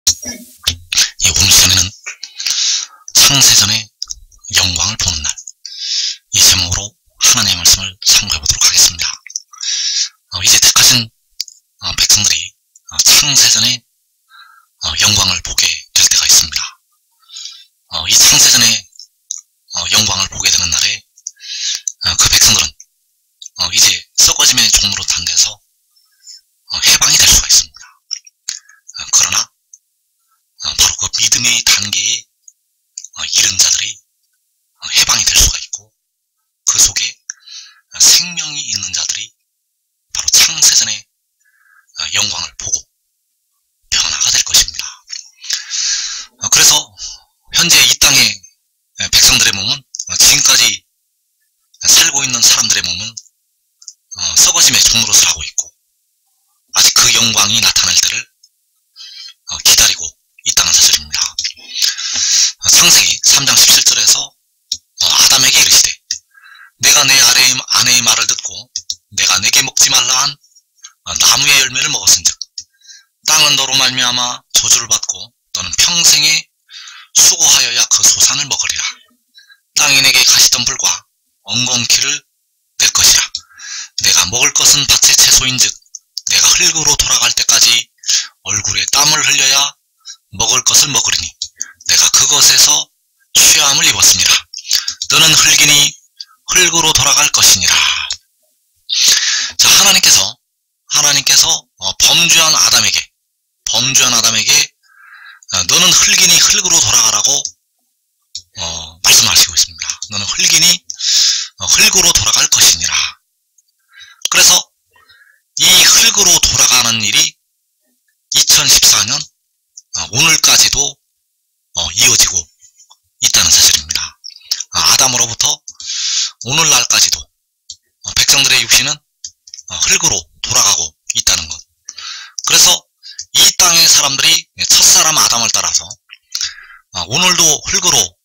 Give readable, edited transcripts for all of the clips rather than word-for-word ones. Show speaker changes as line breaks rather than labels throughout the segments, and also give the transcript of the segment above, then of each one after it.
이 오늘 시간에는 창세전의 영광을 보는 날, 이 제목으로 하나님의 말씀을 상고해 보도록 하겠습니다. 이제 택하신 백성들이 창세전의 영광을 보게 될 때가 있습니다. 이 창세전의 영광을 보게 되는 날에 그 백성들은 이제 썩어짐의 종로로 탄 데서 해방이 될 수가 있습니다. 그러나 바로 그 믿음의 단계에 이른 자들이 해방이 될 수가 있고, 그 속에 생명이 있는 자들이 바로 창세전의 영광을 보고 변화가 될 것입니다. 그래서 현재 이 땅의 백성들의 몸은, 지금까지 살고 있는 사람들의 몸은 썩어짐의 종노릇을 하고 있고, 아직 그 영광이 나타날 때를 기다리고 있다는 사실입니다. 창세기 3장 17절에서 아담에게 이르시되 내가 내 아내의 말을 듣고 내가 내게 먹지 말라 한 나무의 열매를 먹었은즉 땅은 너로 말미암아 저주를 받고 너는 평생에 수고하여야 그 소산을 먹으리라. 땅이 내게 가시던 불과 엉겅퀴를 낼 것이라. 내가 먹을 것은 밭의 채소인즉 내가 흙으로 돌아갈 때까지 얼굴에 땀을 흘려야 먹을 것을 먹으리니 내가 그것에서 취함을 입었습니다. 너는 흙이니 흙으로 돌아갈 것이니라. 자, 하나님께서 범죄한 아담에게 너는 흙이니 흙으로 돌아가라고 말씀하시고 있습니다. 너는 흙이니 흙으로 돌아갈 것이니라. 그래서 이 흙으로 돌아가는 일이 2014년 오늘까지도 이어지고 있다는 사실입니다. 아담으로부터 오늘날까지도 백성들의 육신은 흙으로 돌아가고 있다는 것. 그래서 이 땅의 사람들이 첫사람 아담을 따라서 오늘도 흙으로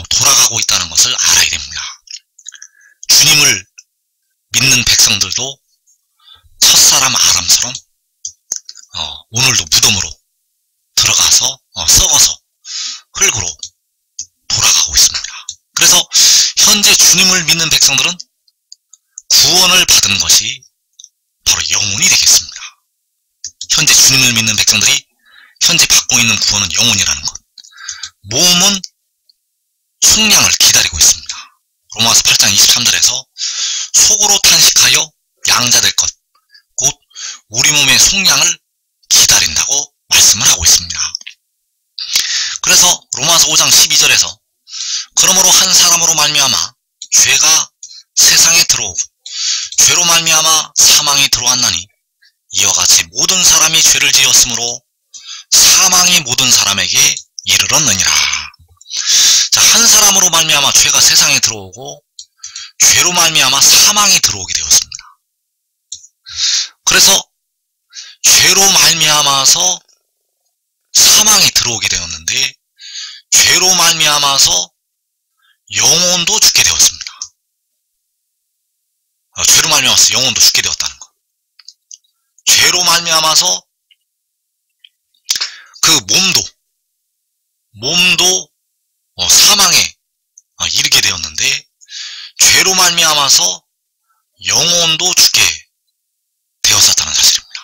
돌아가고 있다는 것을 알아야 됩니다. 주님을 믿는 백성들도 첫사람 아담처럼 오늘도 무덤으로 들어가서 썩어서 흙으로 돌아가고 있습니다. 그래서 현재 주님을 믿는 백성들은 구원을 받은 것이 바로 영혼이 되겠습니다. 현재 주님을 믿는 백성들이 현재 받고 있는 구원은 영혼이라는 것. 몸은 속량을 기다리고 있습니다. 로마서 8장 23절에서 속으로 탄식하여 양자될 것, 곧 우리 몸의 속량을 기다린다고 말씀을 하고 있습니다. 그래서 로마서 5장 12절에서 그러므로 한 사람으로 말미암아 죄가 세상에 들어오고 죄로 말미암아 사망이 들어왔나니 이와 같이 모든 사람이 죄를 지었으므로 사망이 모든 사람에게 이르렀느니라. 자, 한 사람으로 말미암아 죄가 세상에 들어오고 죄로 말미암아 사망이 들어오게 되었습니다. 그래서 죄로 말미암아서 사망이 들어오게 되었는데, 죄로 말미암아서 영혼도 죽게 되었습니다. 죄로 말미암아서 영혼도 죽게 되었다는 것. 죄로 말미암아서 그 몸도 사망에 이르게 되었는데, 죄로 말미암아서 영혼도 죽게 되었었다는 사실입니다.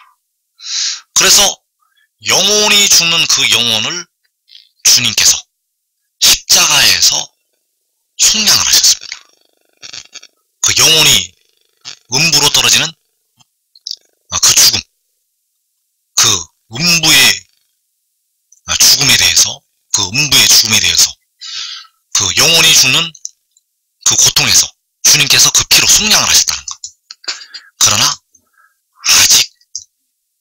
그래서 영혼이 죽는 그 영혼을 주님께서 십자가에서 속량을 하셨습니다. 그 영혼이 음부로 떨어지는 그 죽음, 그 음부의 죽음에 대해서, 그 음부의 죽음에 대해서, 그 영혼이 죽는 그 고통에서 주님께서 그 피로 속량을 하셨다는 것. 그러나 아직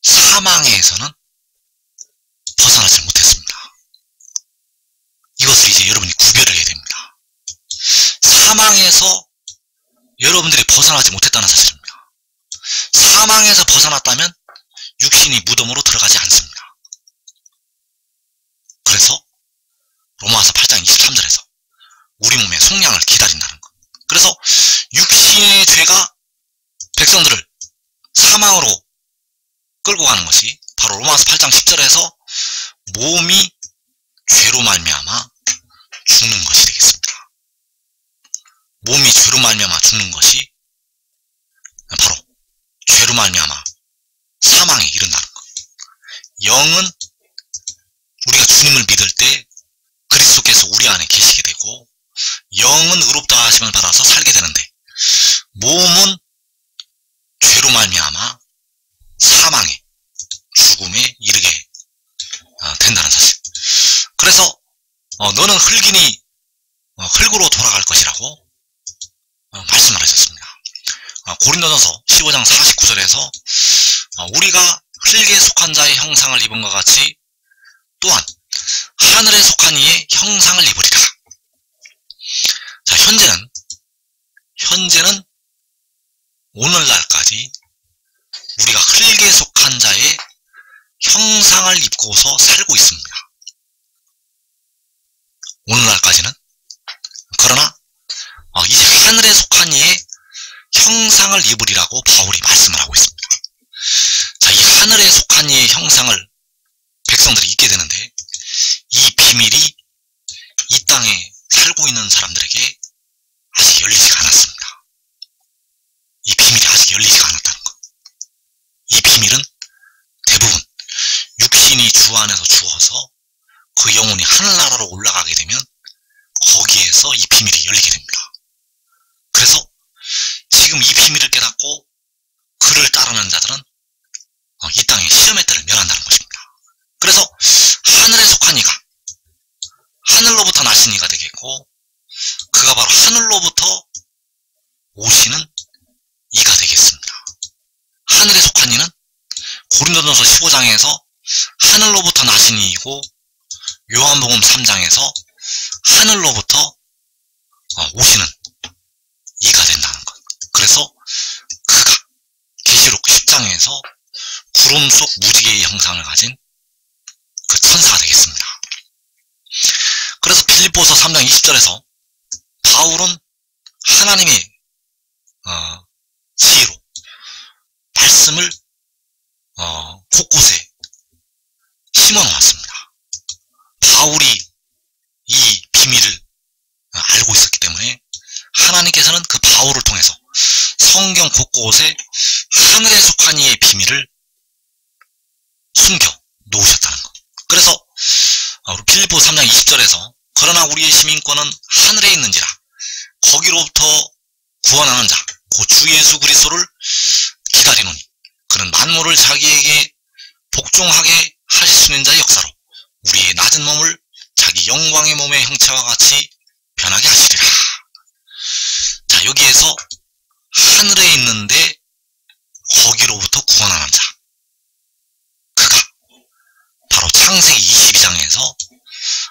사망에서는 벗어나지 못했습니다. 이것을 이제 여러분이 구별을 해야 됩니다. 사망에서 여러분들이 벗어나지 못했다는 사실입니다. 사망에서 벗어났다면 육신이 무덤으로 들어가지 않습니다. 그래서 로마서 8장 23절에서 우리 몸의 속량을 기다린다는 것. 그래서 육신의 죄가 백성들을 사망으로 끌고 가는 것이 바로 로마서 8장 10절에서 몸이 죄로 말미암아 죽는 것이 되겠습니다. 몸이 죄로 말미암아 죽는 것이 바로 죄로 말미암아 사망에 이른다는 것. 영은 우리가 주님을 믿을 때 그리스도께서 우리 안에 계시게 되고 영은 의롭다 하심을 받아서 살게 되는데 몸은 죄로 말미암아 사망에 죽음에 이르게 된다는 사실. 그래서 너는 흙이니 흙으로 돌아갈 것이라고 말씀을 하셨습니다. 고린도전서 15장 49절에서 우리가 흙에 속한 자의 형상을 입은 것 같이 또한 하늘에 속한 이의 형상을 입으리라. 자, 현재는 오늘날까지 우리가 흙에 속한 자의 형상을 입고서 살고 있습니다. 오늘날까지는. 그러나 이제 하늘에 속한 이의 형상을 입으리라고 바울이 말씀을 하고 있습니다. 자, 이 하늘에 속한 이의 형상을 백성들이 입게 되는데 이 비밀이 이 땅에 살고 있는 사람들에게 아직 열리지가 않았습니다. 이 비밀이 아직 열리지가 않았다는 것. 이 비밀은 대부분 육신이 주 안에서 죽어서 그 영혼이 하늘나라로 올라가게 되면 거기에서 이 비밀이 열리게 됩니다. 그래서 지금 이 비밀을 깨닫고 그를 따르는 자들은 이 땅의 시험의 때를 면한다는 것입니다. 그래서 하늘에 속한 이가 하늘로부터 나신 이가 되겠고 그가 바로 하늘로부터 오시는 이가 되겠습니다. 하늘에 속한 이는 고린도전서 15장에서 하늘로부터 나신 이이고 요한복음 3장에서 하늘로부터 오시는 이가 된다는 것. 그래서 그가 계시록 10장에서 구름 속 무지개의 형상을 가진 그 천사가 되겠습니다. 그래서 빌립보서 3장 20절에서 바울은 하나님의 지혜로 말씀을 곳곳에 심어 놓았습니다. 바울이 이 비밀을 알고 있었기 때문에 하나님께서는 그 바울을 통해서 성경 곳곳에 하늘에 속한 이의 비밀을 숨겨 놓으셨다는 것. 그래서 빌립보 3장 20절에서 그러나 우리의 시민권은 하늘에 있는지라 거기로부터 구원하는 자 곧 주 예수 그리스도를 기다리노니 그는 만물을 자기에게 복종하게 하실 수 있는 자의 역사로 우리의 낮은 몸을 자기 영광의 몸의 형체와 같이 변하게 하시리라. 자, 여기에서 하늘에 있는데 거기로부터 구원하는 자, 그가 바로 창세기 22장에서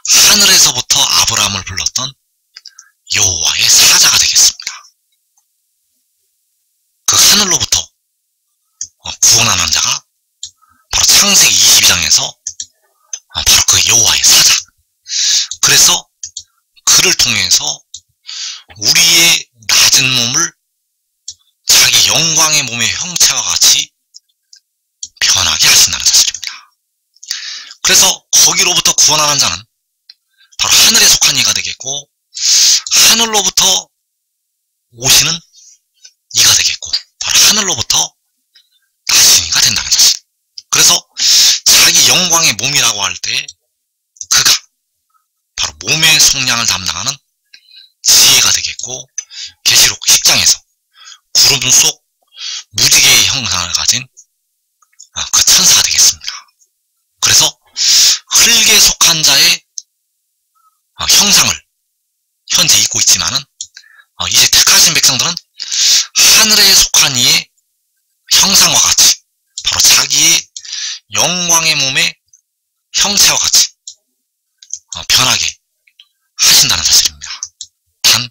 하늘에서부터 아브라함을 불렀던 여호와의 사자가 되겠습니다. 그 하늘로부터 구원하는 자가 바로 창세기 22장에서 바로 그 여호와의 사자. 그래서 그를 통해서 우리의 낮은 몸을 자기 영광의 몸의 형체와 같이 변하게 하신다는 사실입니다. 그래서 거기로부터 구원하는 자는 바로 하늘에 속한 이가 되겠고 하늘로부터 오시는 이가 되겠고 바로 하늘로부터 나신 이가 된다는 사실. 그래서 자기 영광의 몸이라고 할 때 그가 바로 몸의 속량을 담당하는 지혜가 되겠고 계시록 10장에서 구름 속 무지개의 형상을 가진 그 천사가 되겠습니다. 그래서 흙에 속한 자의 형상을 현재 입고 있지만은 이제 택하신 백성들은 하늘에 속한 이의 형상과 같이 바로 자기의 영광의 몸의 형체와 같이 변하게 하신다는 사실입니다. 단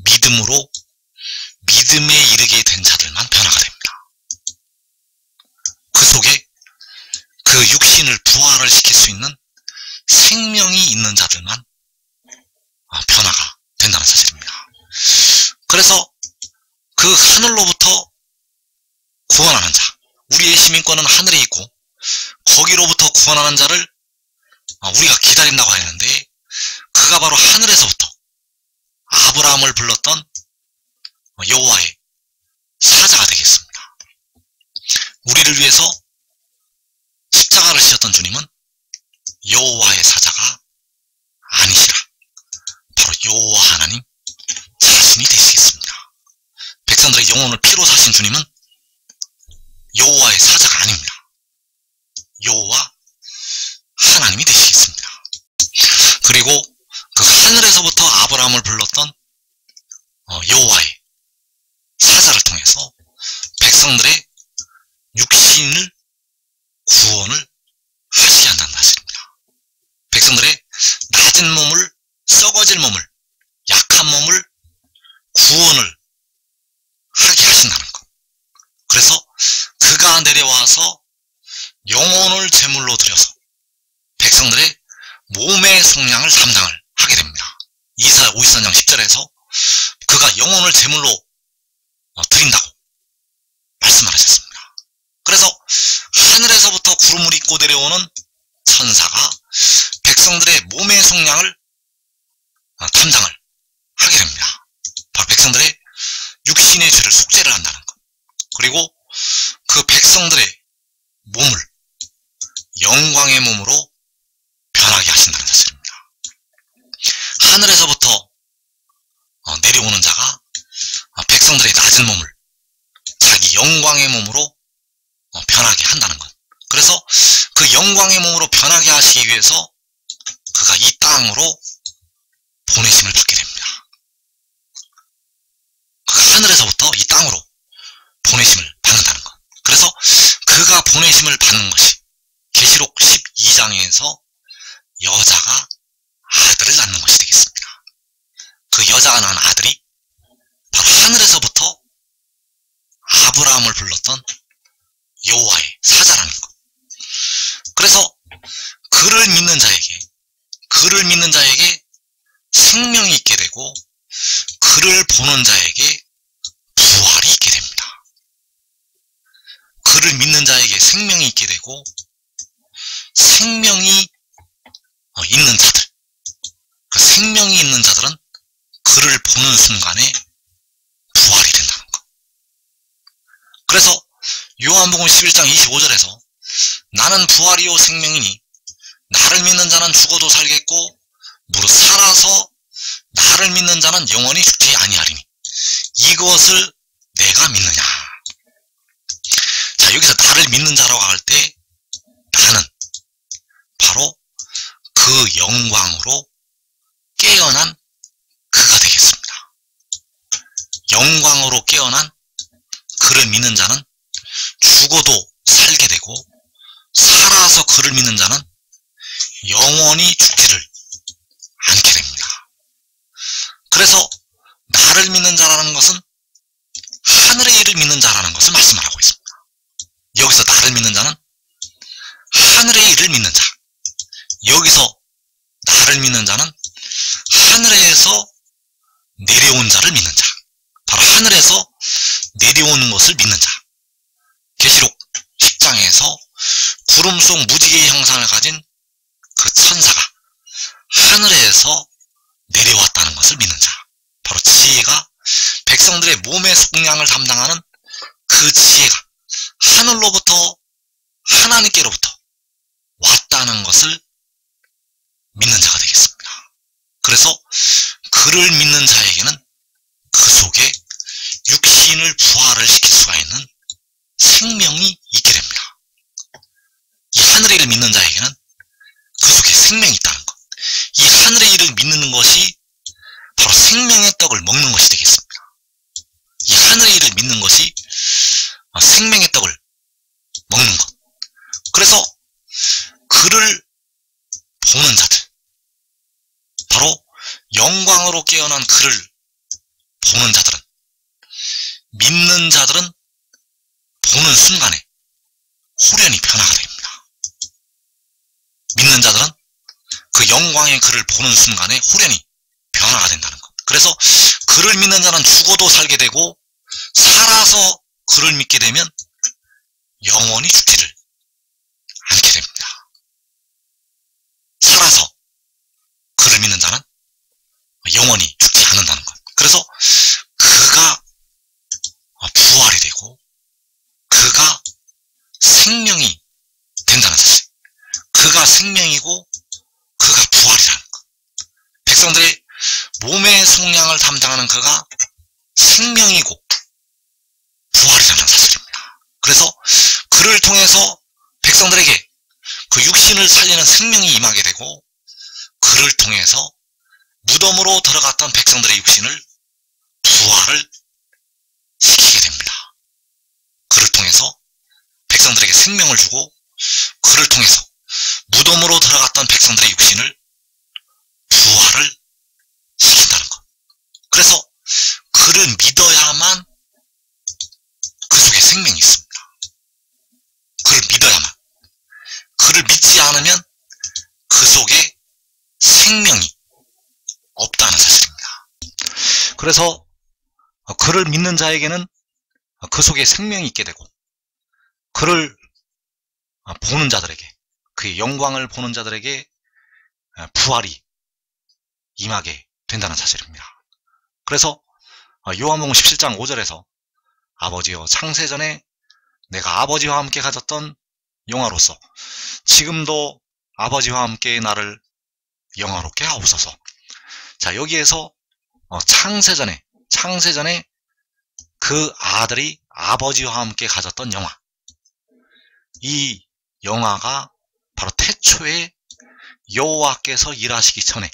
믿음으로 믿음에 이르게 된 자들만 변화가 됩니다. 그 속에 그 육신을 부활을 시킬 수 있는 생명이 있는 자들만 변화가 된다는 사실입니다. 그래서 그 하늘로부터 구원하는 자, 우리의 시민권은 하늘에 있고 거기로부터 구원하는 자를 우리가 기다린다고 하는데 그가 바로 하늘에서부터 아브라함을 불렀던 여호와의 사자가 되겠습니다. 우리를 위해서 십자가를 지었던 주님은 여호와의 사자가 아니시라. 바로 여호와 하나님 자신이 되시겠습니다. 백성들의 영혼을 피로 사신 주님은 여호와의 사자가 아닙니다. 여호와 하나님이 되시겠습니다. 그리고 그 하늘에서부터 아브라함을 불렀던 여호와의 사자를 통해서 백성들의 육신을 구원을 하시게 한다는 사실입니다. 백성들의 낮은 몸을, 썩어질 몸을, 약한 몸을 구원을 하게 하신다는 것. 그래서 그가 내려와서 영혼을 제물로 드려서 백성들의 몸의 속량을 담당을 하게 됩니다. 이사야 53장 10절에서 그가 영혼을 제물로 드린다고 말씀하셨습니다. 그래서 하늘에서부터 구름을 입고 내려오는 천사가 백성들의 몸의 속량을 담당을 하게 됩니다. 바로 백성들의 육신의 죄를 속죄를 한다는 것. 그리고 그 백성들의 몸을 영광의 몸으로 변하게 하신다는 사실입니다. 하늘에서부터 내려오는 자가 백성들의 낮은 몸을 자기 영광의 몸으로 변하게 한다는 것. 그래서 그 영광의 몸으로 변하게 하시기 위해서 그가 이 땅으로 보내심을 받게 됩니다. 그가 하늘에서부터 이 땅으로 보내심을 받는다는 것. 그래서 그가 보내심을 받는 것이 계시록 12장에서 여자가 아들을 낳는 것이 되겠습니다. 그 여자가 낳은 아들이 바로 하늘에서부터 아브라함을 불렀던 여호와의 사자라는 것. 그래서 그를 믿는 자에게 생명이 있게 되고 그를 보는 자에게 부활이 있게 됩니다. 그를 믿는 자에게 생명이 있게 되고 생명이 있는 자들, 그 생명이 있는 자들은 그를 보는 순간에 부활이 된다는 것. 그래서 요한복음 11장 25절에서 나는 부활이요 생명이니 나를 믿는 자는 죽어도 살겠고 무릇 살아서 나를 믿는 자는 영원히 죽지 아니하리니 이것을 내가 믿느냐. 자, 여기서 나를 믿는 자라고 할 때 나는 바로 그 영광으로 깨어난 그가 되겠습니다. 영광으로 깨어난 그를 믿는 자는 죽어도 살게 되고 살아서 그를 믿는 자는 영원히 죽지를 않게 됩니다. 그래서 나를 믿는 자라는 것은 하늘의 일을 믿는 자라는 것을 말씀하고 있습니다. 여기서 나를 믿는 자는 하늘의 일을 믿는 자, 여기서 나를 믿는 자는 하늘에서 내려온 자를 믿는 자, 바로 하늘에서 내려오는 것을 믿는 자. 계시록 10장에서 구름 속 무지개의 형상을 가진 그 천사가 하늘에서 내려왔다는 것을 믿는 자, 바로 지혜가 백성들의 몸의 속량을 담당하는 그 지혜가 하늘로부터 하나님께로부터 왔다는 것을 믿는 자가 되겠습니다. 그래서 그를 믿는 자에게는 그 속에 육신을 부활을 시킬 수가 있는 생명이 있게 됩니다. 이 하늘의 일을 믿는 자에게는 그 속에 생명이 있다는 것. 이 하늘의 일을 믿는 것이 바로 생명의 떡을 먹는 것이 되겠습니다. 이 하늘의 일을 믿는 것이 생명의 떡을 먹는 것. 그래서 그를 보는 자들, 바로 영광으로 깨어난 그를 보는 자들은, 믿는 자들은 보는 순간에 호련히 변화가 됩니다. 믿는 자들은 그 영광의 그를 보는 순간에 호련히 변화가 된다는 것. 그래서 그를 믿는 자는 죽어도 살게 되고 살아서 그를 믿게 되면 영원히 죽지를 않게 됩니다. 나를 믿는 자는 영원히 죽지 않는다는 것. 그래서 그가 부활이 되고 그가 생명이 된다는 사실. 그가 생명이고 그가 부활이라는 것. 백성들의 몸의 속량을 담당하는 그가 생명이고 부활이라는 사실입니다. 그래서 그를 통해서 백성들에게 그 육신을 살리는 생명이 임하게 되고 그를 통해서 무덤으로 들어갔던 백성들의 육신을 부활을 시키게 됩니다. 그를 통해서 백성들에게 생명을 주고 그를 통해서 무덤으로 들어갔던 백성들의 육신을 부활을 시킨다는 것. 그래서 그를 믿어야만 그 속에 생명이 있습니다. 그를 믿어야만. 그를 믿지 않으면 그 속에 생명이 없다는 사실입니다. 그래서 그를 믿는 자에게는 그 속에 생명이 있게 되고 그를 보는 자들에게, 그의 영광을 보는 자들에게 부활이 임하게 된다는 사실입니다. 그래서 요한복음 17장 5절에서 아버지여 창세전에 내가 아버지와 함께 가졌던 영화로서 지금도 아버지와 함께 나를 영화롭게 하옵소서. 자, 여기에서 창세전에 그 아들이 아버지와 함께 가졌던 영화, 이 영화가 바로 태초에 여호와께서 일하시기 전에,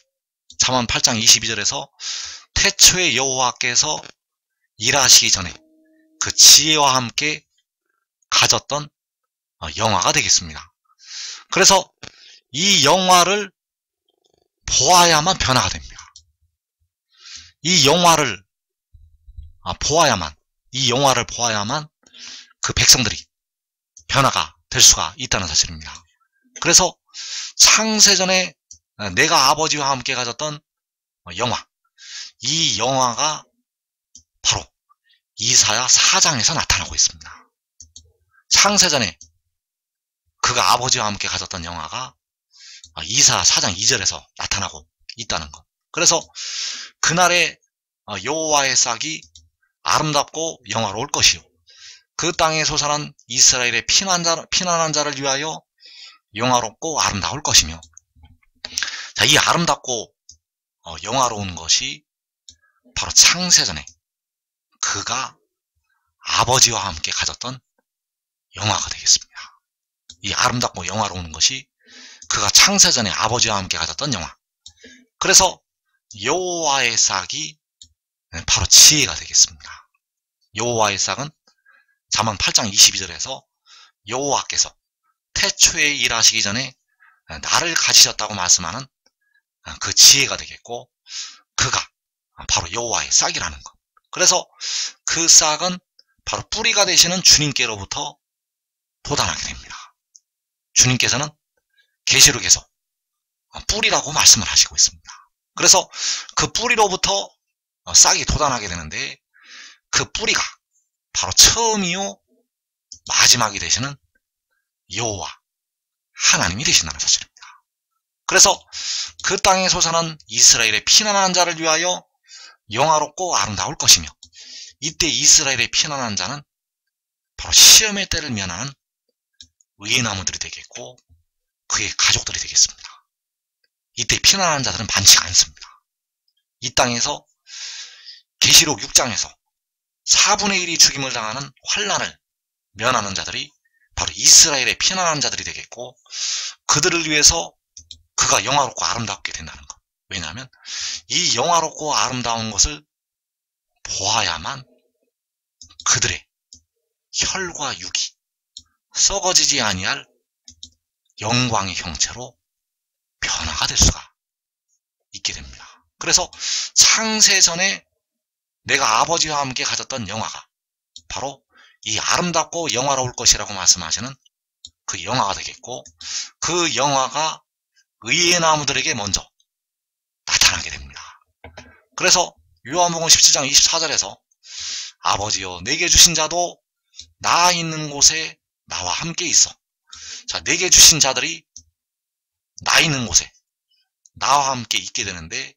잠언 8장 22절에서 태초에 여호와께서 일하시기 전에 그 지혜와 함께 가졌던 영화가 되겠습니다. 그래서 이 영화를 보아야만 변화가 됩니다. 이 영화를 보아야만 그 백성들이 변화가 될 수가 있다는 사실입니다. 그래서 창세전에 내가 아버지와 함께 가졌던 영화, 이 영화가 바로 이사야 4장에서 나타나고 있습니다. 창세전에 그가 아버지와 함께 가졌던 영화가 이사야 4장 2절에서 나타나고 있다는 것. 그래서 그날의 여호와의 싹이 아름답고 영화로울 것이요 그 땅에 솟아난 이스라엘의 피난한 자를 위하여 영화롭고 아름다울 것이며, 자, 이 아름답고 영화로운 것이 바로 창세전에 그가 아버지와 함께 가졌던 영화가 되겠습니다. 이 아름답고 영화로운 것이 그가 창세전에 아버지와 함께 가졌던 영화. 그래서 여호와의 싹이 바로 지혜가 되겠습니다. 여호와의 싹은 잠언 8장 22절에서 여호와께서 태초에 일하시기 전에 나를 가지셨다고 말씀하는 그 지혜가 되겠고, 그가 바로 여호와의 싹이라는 것. 그래서 그 싹은 바로 뿌리가 되시는 주님께로부터 돋아나게 됩니다. 주님께서는 계시록에서 뿌리라고 말씀을 하시고 있습니다. 그래서 그 뿌리로부터 싹이 돋아나게 되는데, 그 뿌리가 바로 처음이요 마지막이 되시는 여호와 하나님이 되신다는 사실입니다. 그래서 그 땅에 솟아난 이스라엘의 피난한 자를 위하여 영화롭고 아름다울 것이며, 이때 이스라엘의 피난한 자는 바로 시험의 때를 면하는 의의 나무들이 되겠고 그의 가족들이 되겠습니다. 이때 피난한 자들은 많지가 않습니다. 이 땅에서 계시록 6장에서 4분의 1이 죽임을 당하는 환난을 면하는 자들이 바로 이스라엘의 피난한 자들이 되겠고, 그들을 위해서 그가 영화롭고 아름답게 된다는 것. 왜냐하면 이 영화롭고 아름다운 것을 보아야만 그들의 혈과 육이 썩어지지 아니할 영광의 형체로 변화가 될 수가 있게 됩니다. 그래서 창세전에 내가 아버지와 함께 가졌던 영화가 바로 이 아름답고 영화로울 것이라고 말씀하시는 그 영화가 되겠고, 그 영화가 의의 나무들에게 먼저 나타나게 됩니다. 그래서 요한복음 17장 24절에서 아버지여 내게 주신 자도 나 있는 곳에 나와 함께 있어. 자, 내게 주신 자들이 나 있는 곳에, 나와 함께 있게 되는데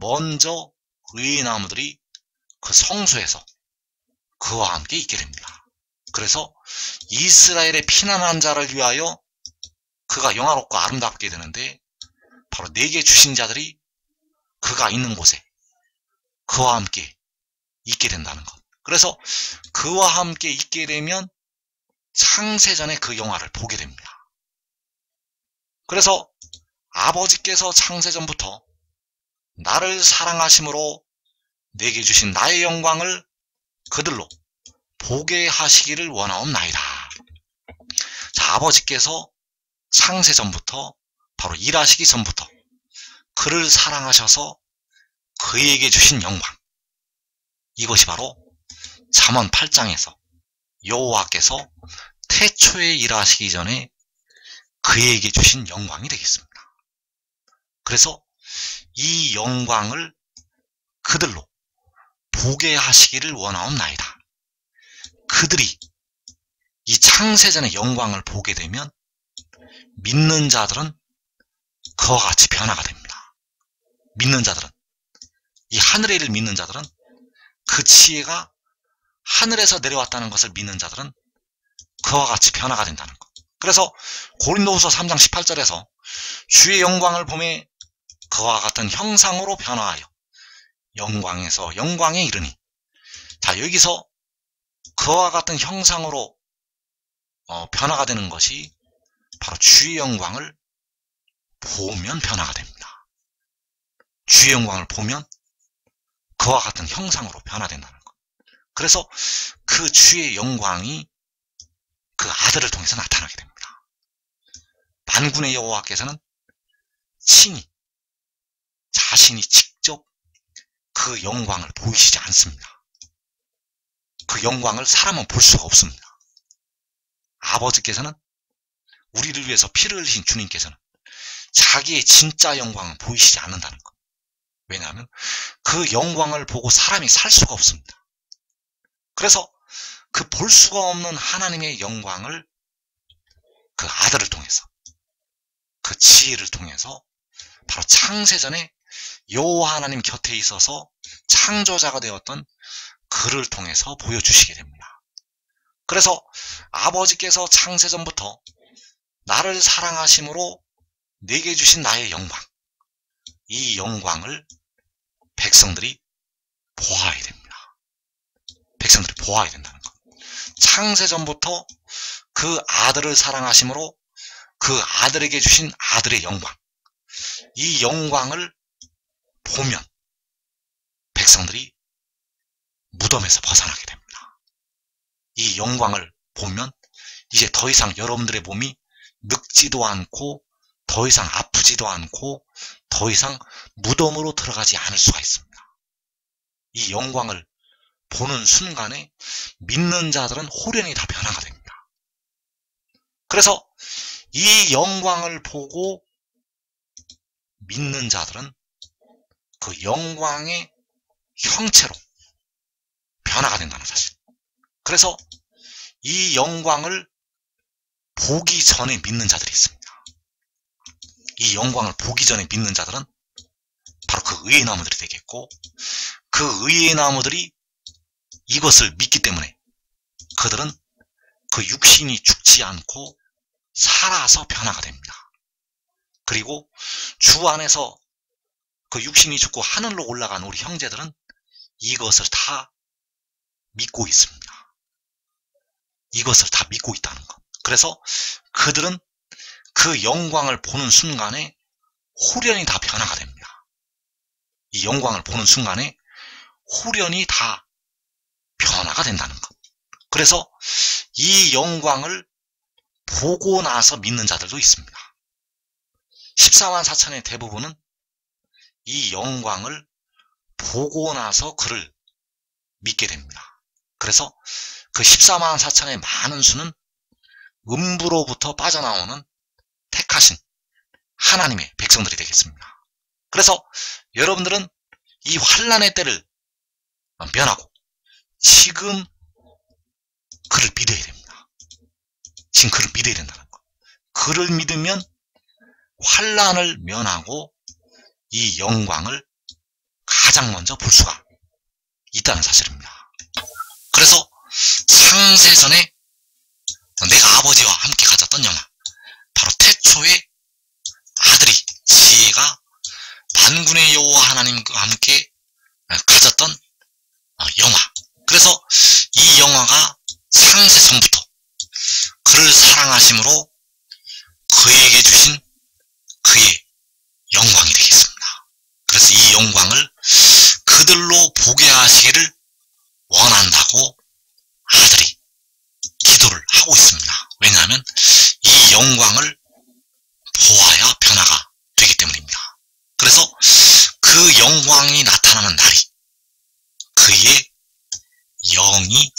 먼저 의인나무들이 그 성소에서 그와 함께 있게 됩니다. 그래서 이스라엘의 피난한 자를 위하여 그가 영화롭고 아름답게 되는데 바로 내게 주신 자들이 그가 있는 곳에 그와 함께 있게 된다는 것. 그래서 그와 함께 있게 되면 창세전에 그 영화를 보게 됩니다. 그래서 아버지께서 창세전부터 나를 사랑하심으로 내게 주신 나의 영광을 그들로 보게 하시기를 원하옵나이다. 자, 아버지께서 창세전부터 바로 일하시기 전부터 그를 사랑하셔서 그에게 주신 영광, 이것이 바로 잠언 8장에서 여호와께서 태초에 일하시기 전에 그에게 주신 영광이 되겠습니다. 그래서 이 영광을 그들로 보게 하시기를 원하옵나이다. 그들이 이 창세전의 영광을 보게 되면 믿는 자들은 그와 같이 변화가 됩니다. 믿는 자들은, 이 하늘의 일을 믿는 자들은, 그 지혜가 하늘에서 내려왔다는 것을 믿는 자들은 그와 같이 변화가 된다는 것. 그래서 고린도후서 3장 18절에서 주의 영광을 보매 그와 같은 형상으로 변화하여 영광에서 영광에 이르니, 자, 여기서 그와 같은 형상으로 변화가 되는 것이 바로 주의 영광을 보면 변화가 됩니다. 주의 영광을 보면 그와 같은 형상으로 변화된다는 것. 그래서 그 주의 영광이 그 아들을 통해서 나타나게 됩니다. 만군의 여호와께서는 친히 자신이 직접 그 영광을 보이시지 않습니다. 그 영광을 사람은 볼 수가 없습니다. 아버지께서는, 우리를 위해서 피를 흘리신 주님께서는 자기의 진짜 영광은 보이시지 않는다는 것. 왜냐하면 그 영광을 보고 사람이 살 수가 없습니다. 그래서 그 볼 수가 없는 하나님의 영광을 그 아들을 통해서, 그 지혜를 통해서 바로 창세전에 여호와 하나님 곁에 있어서 창조자가 되었던 그를 통해서 보여주시게 됩니다. 그래서 아버지께서 창세전부터 나를 사랑하심으로 내게 주신 나의 영광, 이 영광을 백성들이 보아야 됩니다. 백성들이 보아야 된다는 것. 창세전부터 그 아들을 사랑하심으로 그 아들에게 주신 아들의 영광, 이 영광을 보면 백성들이 무덤에서 벗어나게 됩니다. 이 영광을 보면 이제 더 이상 여러분들의 몸이 늙지도 않고 더 이상 아프지도 않고 더 이상 무덤으로 들어가지 않을 수가 있습니다. 이 영광을 보는 순간에 믿는 자들은 호련히 다 변화가 됩니다. 그래서 이 영광을 보고 믿는 자들은 그 영광의 형체로 변화가 된다는 사실. 그래서 이 영광을 보기 전에 믿는 자들이 있습니다. 이 영광을 보기 전에 믿는 자들은 바로 그 의의 나무들이 되겠고, 그 의의 나무들이 이것을 믿기 때문에 그들은 그 육신이 죽지 않고 살아서 변화가 됩니다. 그리고 주 안에서 그 육신이 죽고 하늘로 올라간 우리 형제들은 이것을 다 믿고 있습니다. 이것을 다 믿고 있다는 것. 그래서 그들은 그 영광을 보는 순간에 호련히 다 변화가 됩니다. 이 영광을 보는 순간에 호련히 다 변화가 된다는 것. 그래서 이 영광을 보고 나서 믿는 자들도 있습니다. 14만 4천의 대부분은 이 영광을 보고 나서 그를 믿게 됩니다. 그래서 그 14만 4천의 많은 수는 음부로부터 빠져나오는 택하신 하나님의 백성들이 되겠습니다. 그래서 여러분들은 이 환난의 때를 면하고 지금 그를 믿어야 됩니다. 지금 그를 믿어야 된다는 것. 그를 믿으면 환난을 면하고 이 영광을 가장 먼저 볼 수가 있다는 사실입니다. 그래서 창세전에 내가 아버지와 함께 가졌던 영화, 바로 태초에 아들이 지혜가 만군의 여호와 하나님과 함께 가졌던 영화. 그래서 이 영화가 창세전부터 그를 사랑하심으로 그에게 주신 그의 영광이 되겠습니다. 그래서 이 영광을 그들로 보게 하시기를 원한다고 아들이 기도를 하고 있습니다. 왜냐하면 이 영광을 보아야 변화가 되기 때문입니다. 그래서 그 영광이 나타나는 날이 그의 영이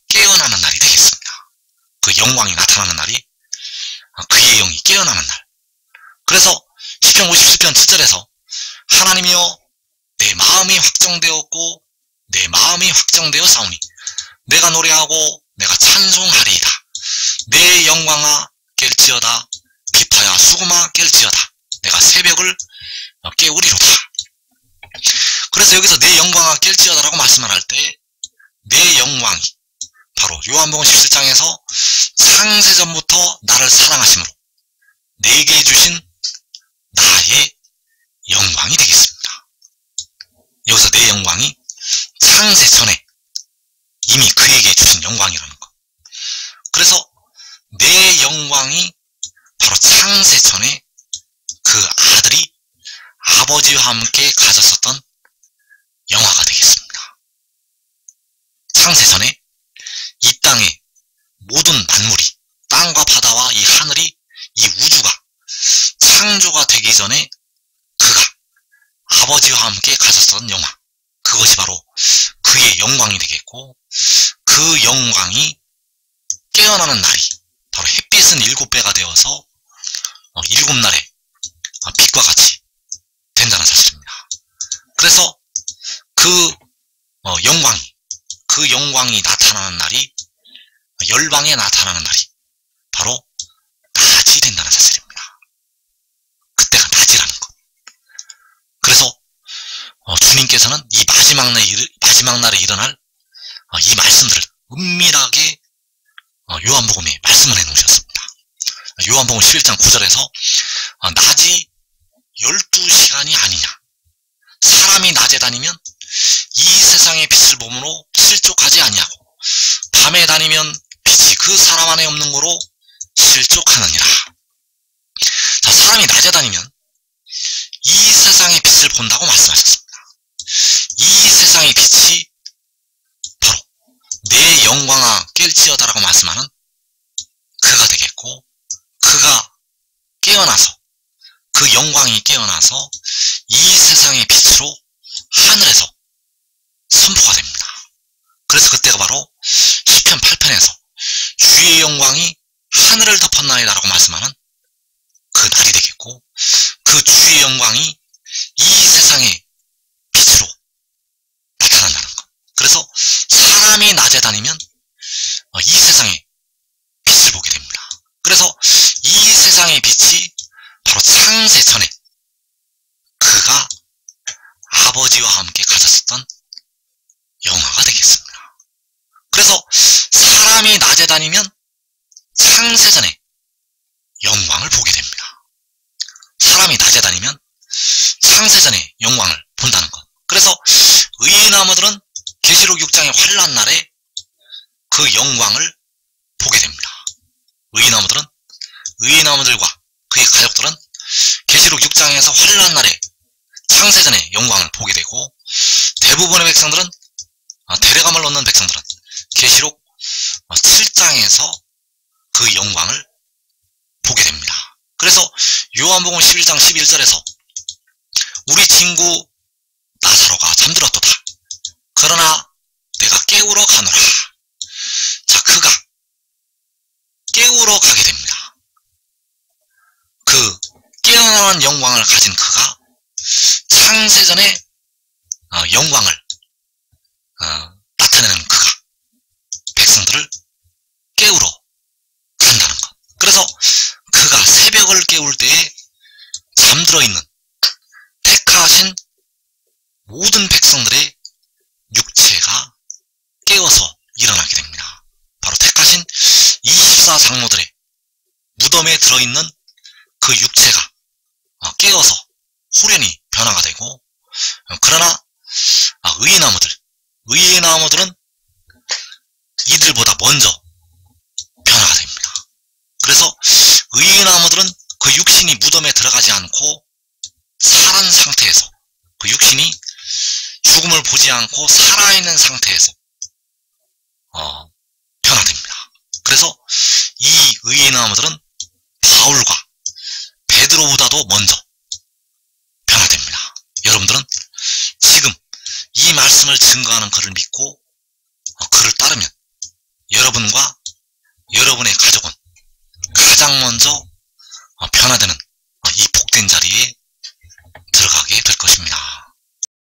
깨어나는 날이 되겠습니다. 그 영광이 나타나는 날이 그의 영이 깨어나는 날. 그래서 시편 57편 7절에서 하나님이여 내 마음이 확정되었고 내 마음이 확정되어 싸우니 내가 노래하고 내가 찬송하리이다. 내 영광아 깰지어다. 비파야 수금아 깰지어다. 내가 새벽을 깨우리로다. 그래서 여기서 내 영광아 깰지어다라고 말씀을 할 때 내 영광이 바로 요한복음 17장에서 창세전부터 나를 사랑하심으로 내게 주신 나의 영광이 되겠습니다. 여기서 내 영광이 창세전에 이미 그에게 주신 영광이라는 것. 그래서 내 영광이 바로 창세전에 그 아들이 아버지와 함께 가졌었던 영화가 되겠습니다. 창세전에 이 땅의 모든 만물이, 땅과 바다와 이 하늘이, 이 우주가 창조가 되기 전에 그가 아버지와 함께 가졌던 영화, 그것이 바로 그의 영광이 되겠고, 그 영광이 깨어나는 날이 바로 햇빛은 7배가 되어서 7날의 빛과 같이 된다는 사실입니다. 그래서 그 영광이 나타나는 날이, 열방에 나타나는 날이 바로 낮이 된다는 사실입니다. 그때가 낮이라는 것. 그래서 주님께서는 이 마지막 날에 일어날 이 말씀들을 은밀하게 요한복음에 말씀을 해놓으셨습니다. 요한복음 11장 9절에서 낮이 12시간이 아니냐. 사람이 낮에 다니면 이 세상의 빛을 보므로 실족하지 아니하고 밤에 다니면 빛이 그 사람 안에 없는 거로 실족하느니라. 자, 사람이 낮에 다니면 이 세상의 빛을 본다고 말씀하셨습니다. 이 세상의 빛이 바로 내 영광아 깰지어다라고 말씀하는 그가 되겠고, 그가 깨어나서, 그 영광이 깨어나서 이 세상의 빛으로 하늘에서 선포가 됩니다. 그래서 그때가 바로 시편 8편에서 주의 영광이 하늘을 덮었나이다라고 말씀하는 그 날이 되겠고, 그 주의 영광이 이 세상의 빛으로 나타난다는 것. 그래서 사람이 낮에 다니면 이 세상의 빛을 보게 됩니다. 그래서 이 세상의 빛이 바로 창세전에 그가 아버지와 함께 가졌었던 영화가 되겠습니다. 그래서 사람이 낮에 다니면 창세전에 영광을 보게 됩니다. 사람이 낮에 다니면 창세전에 영광을 본다는 것. 그래서 의인 나무들은 계시록 6장의 환난 날에 그 영광을 보게 됩니다. 의인 나무들과 그의 가족들은 계시록 6장에서 환난 날에 창세전에 영광을 보게 되고, 대부분의 백성들은, 데려감을 얻는 백성들은 계시록 7장에서 그 영광을 보게 됩니다. 그래서 요한복음 11장 11절에서 우리 친구 나사로가 잠들었도다. 그러나 내가 깨우러 가노라. 자, 그가 깨우러 가게 됩니다. 그 깨어나는 영광을 가진 그가 창세전에 영광을 나타내는 그가 백성들을 깨우러 간다는 것. 그래서 그가 새벽을 깨울 때에 잠들어 있는 택한 모든 백성들의 육체가 깨어서 일어나게 됩니다. 바로 택하신 24장로들의 무덤에 들어있는 그 육체가 깨어서 후련히 변화가 되고, 그러나 의의 나무들은 이들보다 먼저 변화가 됩니다. 그래서 의의 나무들은 그 육신이 무덤에 들어가지 않고 살아있는 상태에서, 그 육신이 죽음을 보지 않고 살아있는 상태에서 변화됩니다. 그래서 이 의의 나무들은 바울과 베드로보다도 먼저 변화됩니다. 여러분들은 지금 이 말씀을 증거하는 그를 믿고 그를 따르면 여러분과 여러분의 가족은 가장 먼저 변화되는 이 복된 자리에